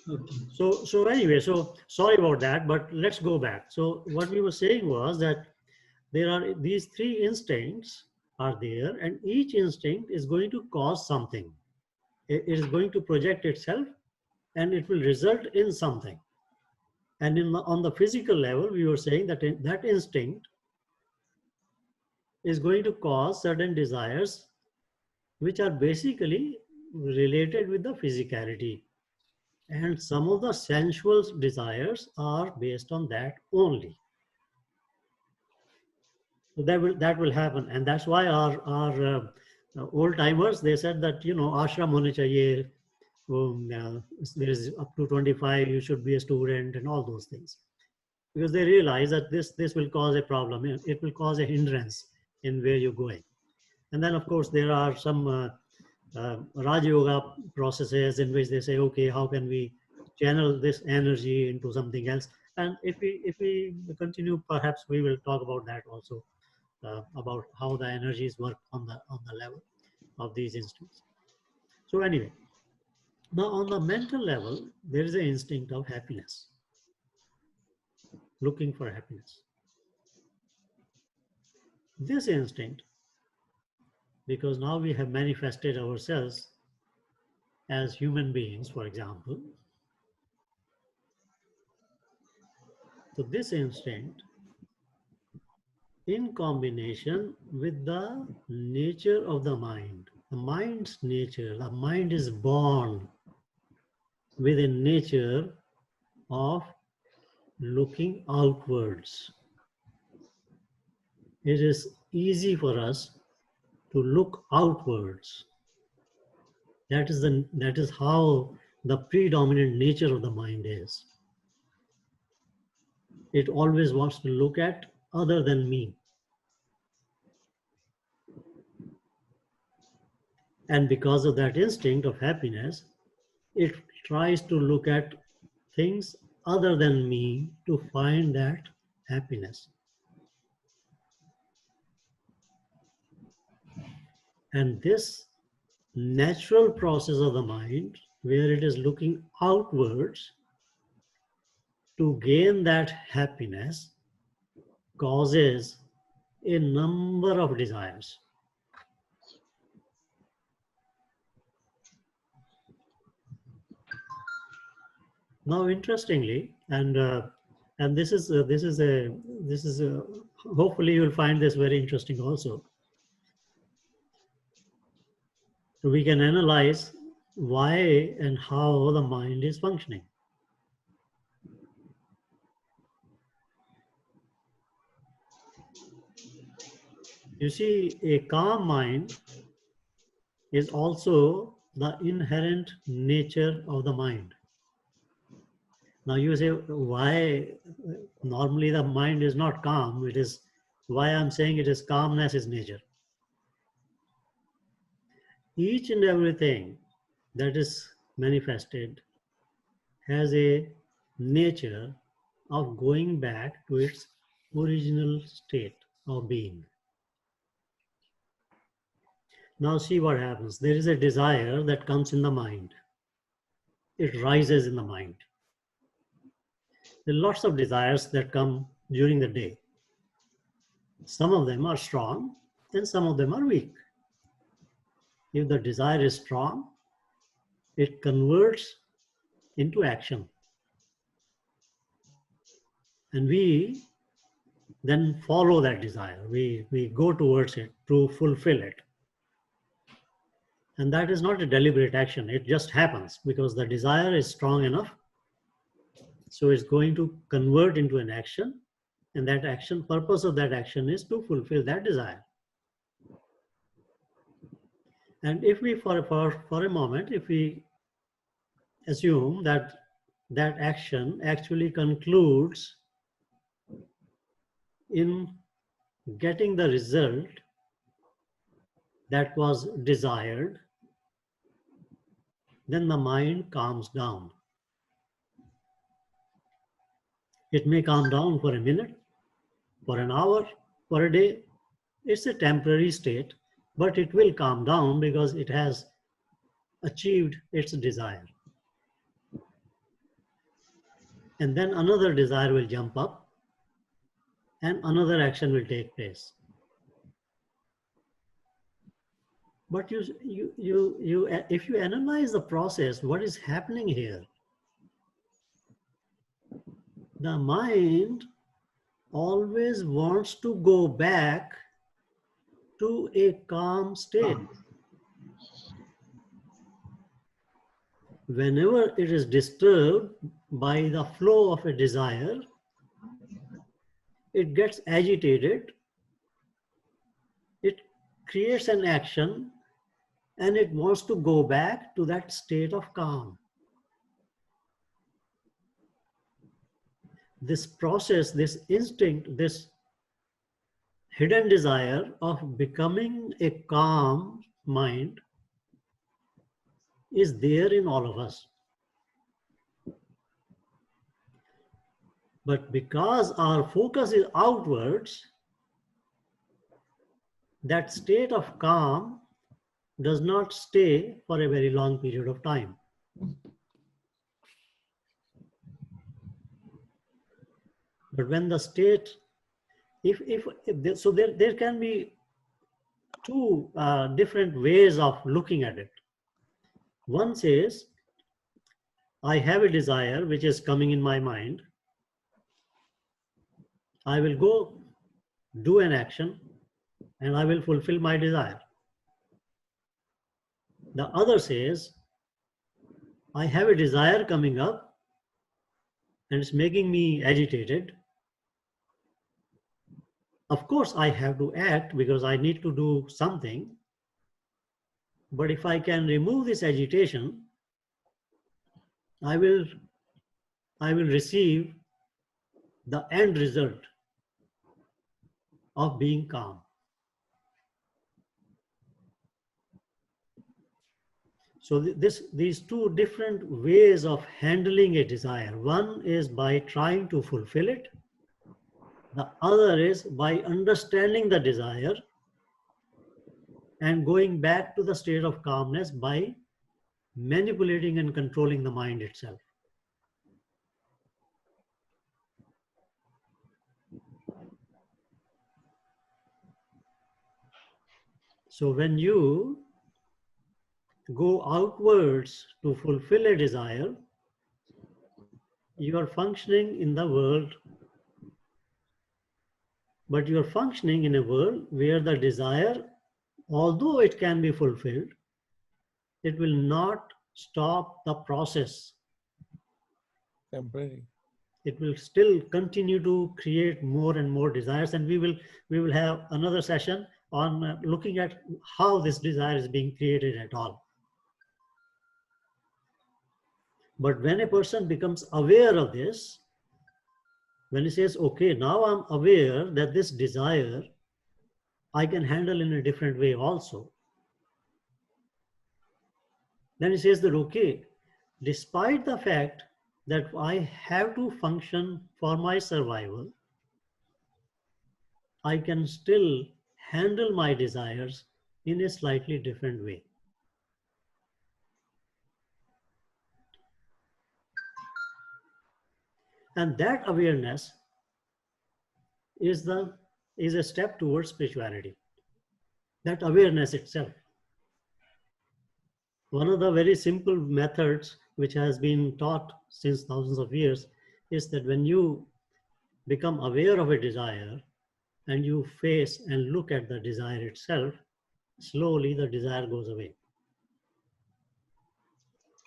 Okay. So anyway, so sorry about that, but let's go back. So what we were saying was that there are these three instincts are there, and each instinct is going to cause something. It is going to project itself, and it will result in something. And on the physical level, we were saying that that instinct is going to cause certain desires, which are basically related with the physicality. And some of the sensual desires are based on that only. So that will happen, and that's why our old timers, they said that ashram hone chahiye, there is up to 25 you should be a student and all those things, because they realize that this will cause a problem. It will cause a hindrance in where you're going. And then of course there are some Raj Yoga processes in which they say, okay, how can we channel this energy into something else? And if we continue, perhaps we will talk about that also, about how the energies work on the level of these instincts. So anyway, now on the mental level, there is an instinct of happiness, looking for happiness. This instinct, because now we have manifested ourselves as human beings, for example, so this instinct, in combination with the nature of the mind, the mind's nature, the mind is born with a nature of looking outwards. It is easy for us to look outwards. That is how the predominant nature of the mind is. It always wants to look at other than me. And because of that instinct of happiness, it tries to look at things other than me to find that happiness. And this natural process of the mind, where it is looking outwards to gain that happiness, causes a number of desires. Now, interestingly, and this is hopefully you'll find this very interesting also. So we can analyze why and how the mind is functioning. You see, a calm mind is also the inherent nature of the mind. Now you say, why normally the mind is not calm? It is why I'm saying it is calmness is nature. Each and everything that is manifested has a nature of going back to its original state of being. Now see what happens. There is a desire that comes in the mind. It rises in the mind. There are lots of desires that come during the day. Some of them are strong and some of them are weak. If the desire is strong, it converts into action. And we then follow that desire. We go towards it to fulfill it. And that is not a deliberate action. It just happens because the desire is strong enough. So it's going to convert into an action. And that action, purpose of that action is to fulfill that desire. And if we, for a moment, if we assume that that action actually concludes in getting the result that was desired, then the mind calms down. It may calm down for a minute, for an hour, for a day. It's a temporary state, but it will calm down because it has achieved its desire. and then another desire will jump up and another action will take place. But if you analyze the process, what is happening here? The mind always wants to go back to a calm state. Whenever it is disturbed by the flow of a desire, it gets agitated, it creates an action, and it wants to go back to that state of calm. This process, this instinct, this hidden desire of becoming a calm mind is there in all of us. But because our focus is outwards, that state of calm does not stay for a very long period of time. But when the state, so there can be two different ways of looking at it. One says, I have a desire which is coming in my mind. I will go do an action and I will fulfill my desire. The other says, I have a desire coming up and it's making me agitated. Of course, I have to act because I need to do something. But if I can remove this agitation, I will receive the end result of being calm. So these two different ways of handling a desire. One is by trying to fulfill it. The other is by understanding the desire and going back to the state of calmness by manipulating and controlling the mind itself. So when you go outwards to fulfill a desire, you are functioning in the world, but you are functioning in a world where the desire, although it can be fulfilled, it will not stop the process. Temporary. It will still continue to create more and more desires, and we will have another session on looking at how this desire is being created at all. But when a person becomes aware of this, when he says, okay, now I'm aware that this desire I can handle in a different way also. Then he says that, okay, despite the fact that I have to function for my survival, I can still handle my desires in a slightly different way. And that awareness is a step towards spirituality. That awareness itself. One of the very simple methods which has been taught since thousands of years is that when you become aware of a desire and you face and look at the desire itself, slowly the desire goes away.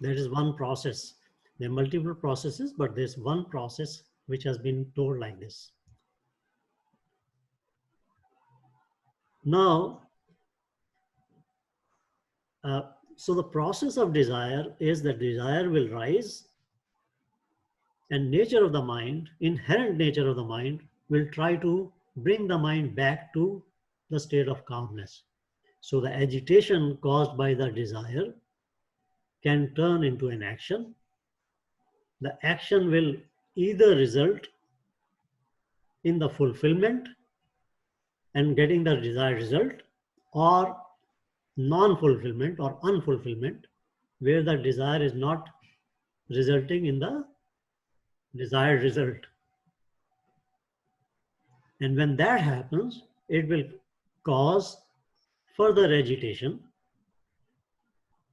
That is one process. There are multiple processes, but there's one process which has been told like this. Now, so the process of desire is that desire will rise, and nature of the mind, inherent nature of the mind, will try to bring the mind back to the state of calmness. So the agitation caused by the desire can turn into an action. The action will either result in the fulfillment and getting the desired result, or non-fulfillment or unfulfillment, where the desire is not resulting in the desired result. And when that happens, it will cause further agitation,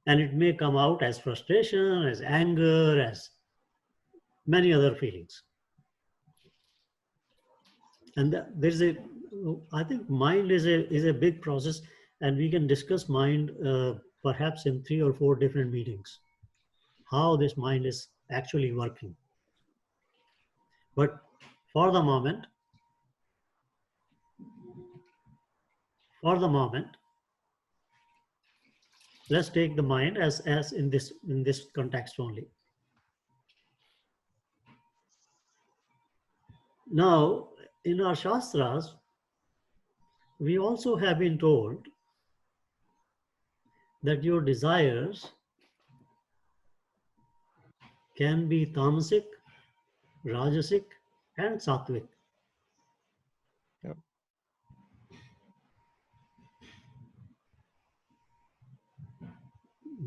and it may come out as frustration, as anger, as many other feelings. And there's a, I think mind is a big process, and we can discuss mind perhaps in 3 or 4 different meetings, how this mind is actually working. But for the moment, let's take the mind as in this context only. Now, in our Shastras, we also have been told that your desires can be tamasic, rajasic, and sattvic. Yep.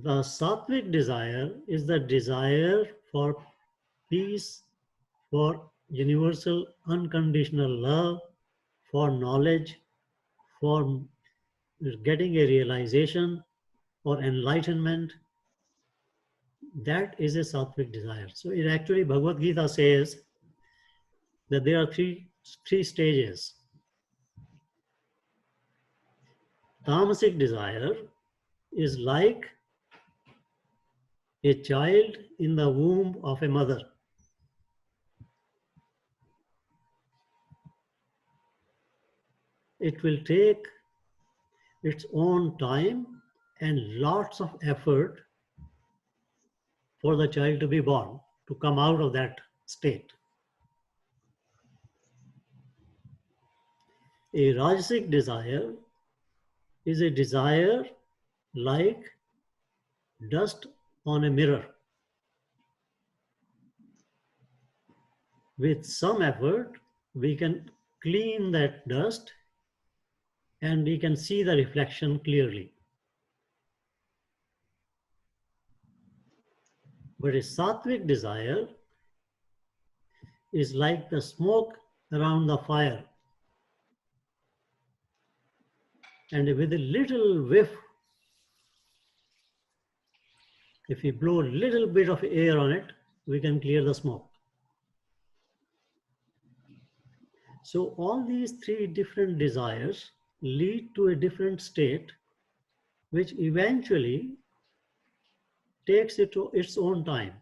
The sattvic desire is the desire for peace, for universal unconditional love, for knowledge, for getting a realization or enlightenment. That is a sattvic desire. So it actually, Bhagavad Gita says that there are three stages. Tamasic desire is like a child in the womb of a mother. It will take its own time and lots of effort for the child to be born, to come out of that state. A rajasic desire is a desire like dust on a mirror. With some effort, we can clean that dust and we can see the reflection clearly. But a sattvic desire is like the smoke around the fire. And with a little whiff, if we blow a little bit of air on it, we can clear the smoke. So all these three different desires lead to a different state, which eventually takes it to its own time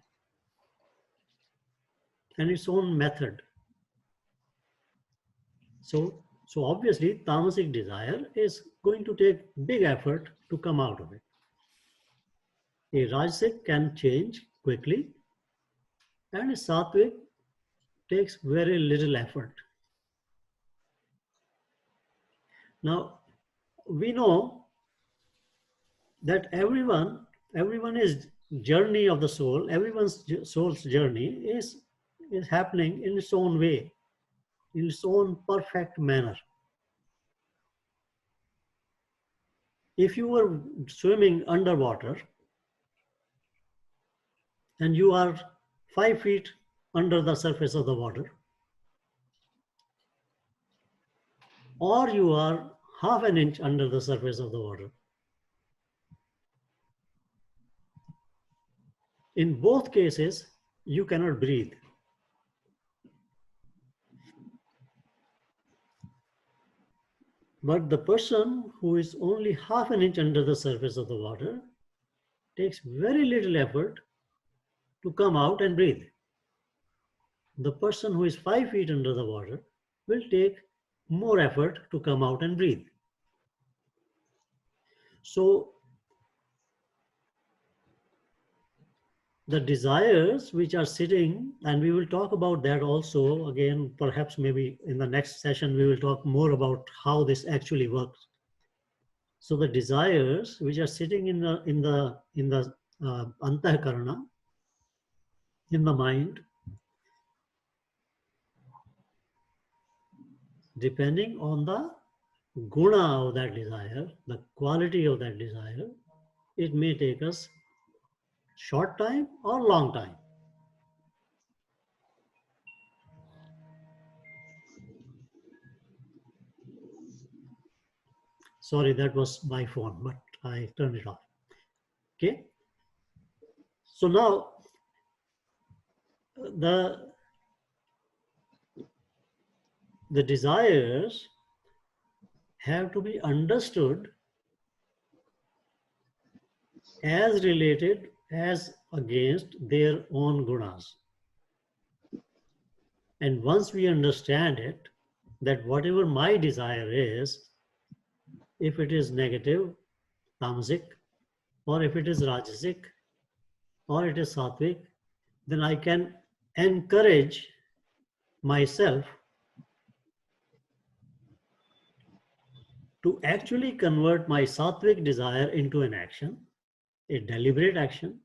and its own method. So obviously, tamasic desire is going to take big effort to come out of it. A rajasic can change quickly, and a sattvic takes very little effort. Now, we know that everyone is journey of the soul, everyone's soul's journey is happening in its own way, in its own perfect manner. If you were swimming underwater and you are 5 feet under the surface of the water, or you are half an inch under the surface of the water, in both cases, you cannot breathe. But the person who is only half an inch under the surface of the water takes very little effort to come out and breathe. The person who is 5 feet under the water will take more effort to come out and breathe. So the desires which are sitting, and we will talk about that also again, perhaps maybe in the next session, we will talk more about how this actually works. So the desires which are sitting in the antakarana, in the mind, depending on the guna of that desire, the quality of that desire, it may take us short time or long time. Sorry, that was my phone, but I turned it off. Okay. So now the desires have to be understood as related as against their own gunas. And once we understand it, that whatever my desire is, if it is negative, tamasic, or if it is rajasic, or it is sattvic, then I can encourage myself to actually convert my sattvic desire into an action, a deliberate action,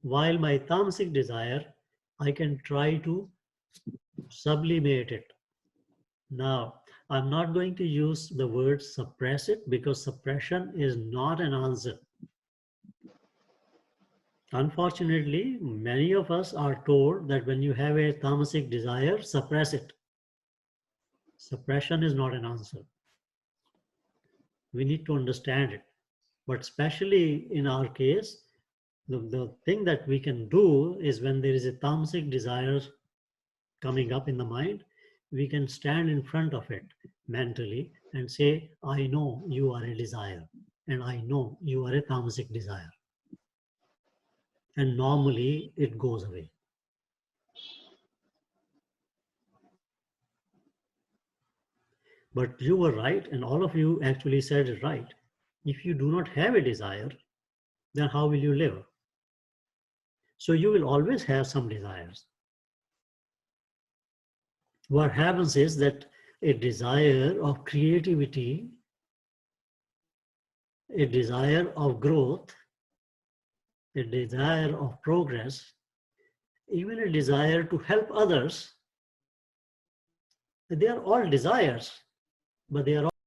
while my tamasic desire, I can try to sublimate it. Now, I'm not going to use the word suppress it because suppression is not an answer. Unfortunately, many of us are told that when you have a tamasic desire, suppress it. Suppression is not an answer. We need to understand it. But especially in our case, the thing that we can do is when there is a tamasic desire coming up in the mind, we can stand in front of it mentally and say, I know you are a desire, and I know you are a tamasic desire. And normally it goes away. But you were right, and all of you actually said it right. If you do not have a desire, then how will you live? So you will always have some desires. What happens is that a desire of creativity, a desire of growth, a desire of progress, even a desire to help others, they are all desires, but they are